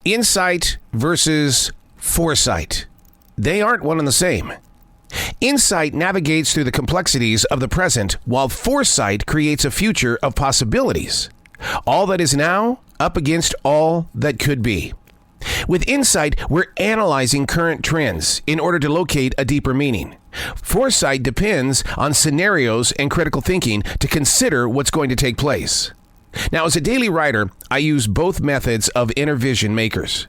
Insight versus foresight. They aren't one and the same. Insight navigates through the complexities of the present, while foresight creates a future of possibilities. All that is now up against all that could be. With insight, we're analyzing current trends in order to locate a deeper meaning. Foresight depends on scenarios and critical thinking to consider what's going to take place. Now, as a daily writer, I use both methods of inner vision makers.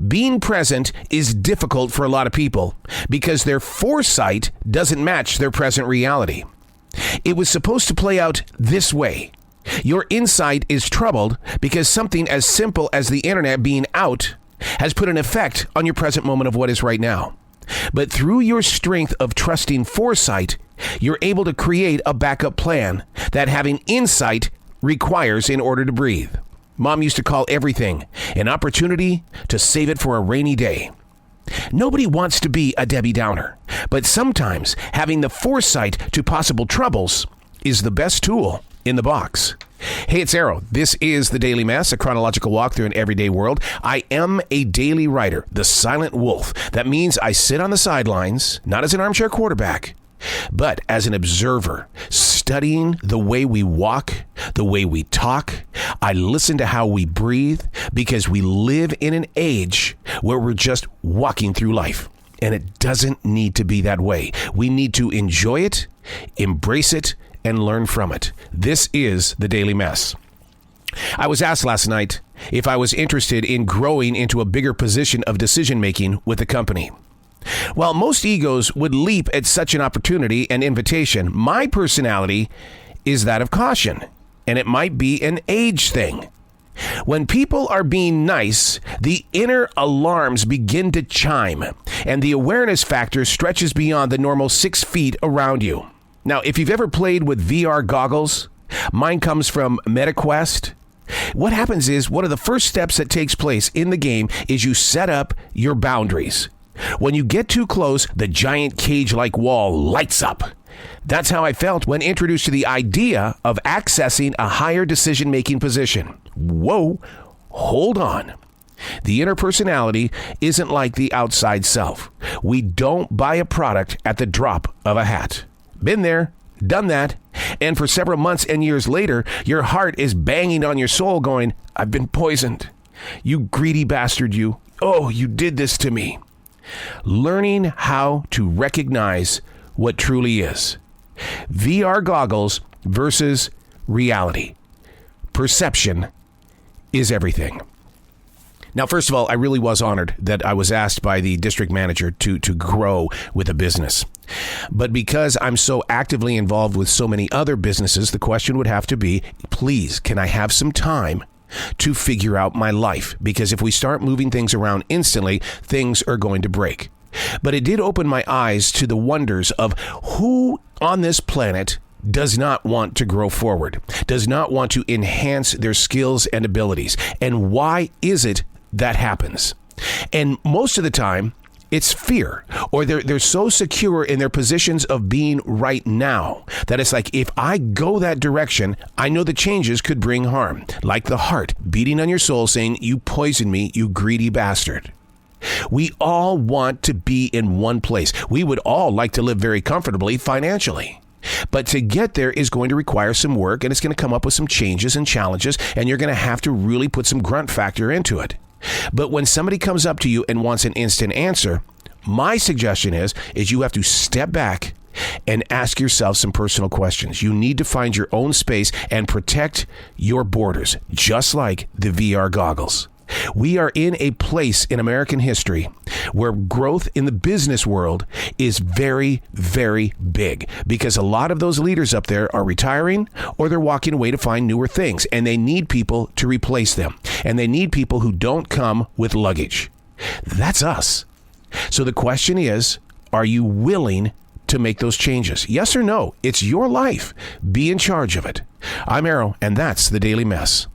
Being present is difficult for a lot of people because their foresight doesn't match their present reality. It was supposed to play out this way. Your insight is troubled because something as simple as the internet being out has put an effect on your present moment of what is right now. But through your strength of trusting foresight, you're able to create a backup plan that having insight requires in order to breathe. Mom used to call everything an opportunity to save it for a rainy day. Nobody wants to be a Debbie Downer, but sometimes having the foresight to possible troubles is the best tool in the box. Hey, it's Arrow. This is The Daily Mess, a chronological walk through an everyday world. I am a daily writer, the silent wolf. That means I sit on the sidelines, not as an armchair quarterback, but as an observer, studying the way we walk, the way we talk. I listen to how we breathe because we live in an age where we're just walking through life. And it doesn't need to be that way. We need to enjoy it, embrace it, and learn from it. This is The Daily Mess. I was asked last night if I was interested in growing into a bigger position of decision-making with the company. While most egos would leap at such an opportunity and invitation, my personality is that of caution, and it might be an age thing. When people are being nice, the inner alarms begin to chime, and the awareness factor stretches beyond the normal 6 feet around you. Now, if you've ever played with VR goggles, mine comes from MetaQuest. What happens is one of the first steps that takes place in the game is you set up your boundaries. When you get too close, the giant cage-like wall lights up. That's how I felt when introduced to the idea of accessing a higher decision-making position. Whoa, hold on. The inner personality isn't like the outside self. We don't buy a product at the drop of a hat. Been there, done that, and for several months and years later, your heart is banging on your soul going, I've been poisoned. You greedy bastard, you. Oh, you did this to me. Learning how to recognize what truly is. VR goggles versus reality. Perception is everything. Now, first of all, I really was honored that I was asked by the district manager to grow with a business. But because I'm so actively involved with so many other businesses, the question would have to be, please, can I have some time to figure out my life? Because if we start moving things around instantly, things are going to break. But it did open my eyes to the wonders of who on this planet does not want to grow forward, does not want to enhance their skills and abilities. And why is it that happens? And most of the time, it's fear, or they're so secure in their positions of being right now that it's like, if I go that direction, I know the changes could bring harm, like the heart beating on your soul saying, you poisoned me, you greedy bastard. We all want to be in one place. We would all like to live very comfortably financially. But to get there is going to require some work, and it's going to come up with some changes and challenges, and you're going to have to really put some grunt factor into it. But when somebody comes up to you and wants an instant answer, my suggestion is you have to step back and ask yourself some personal questions. You need to find your own space and protect your borders, just like the VR goggles. We are in a place in American history where growth in the business world is very, very big because a lot of those leaders up there are retiring or they're walking away to find newer things, and they need people to replace them, and they need people who don't come with luggage. That's us. So the question is, are you willing to make those changes? Yes or no? It's your life. Be in charge of it. I'm Arrow, and that's The Daily Mess.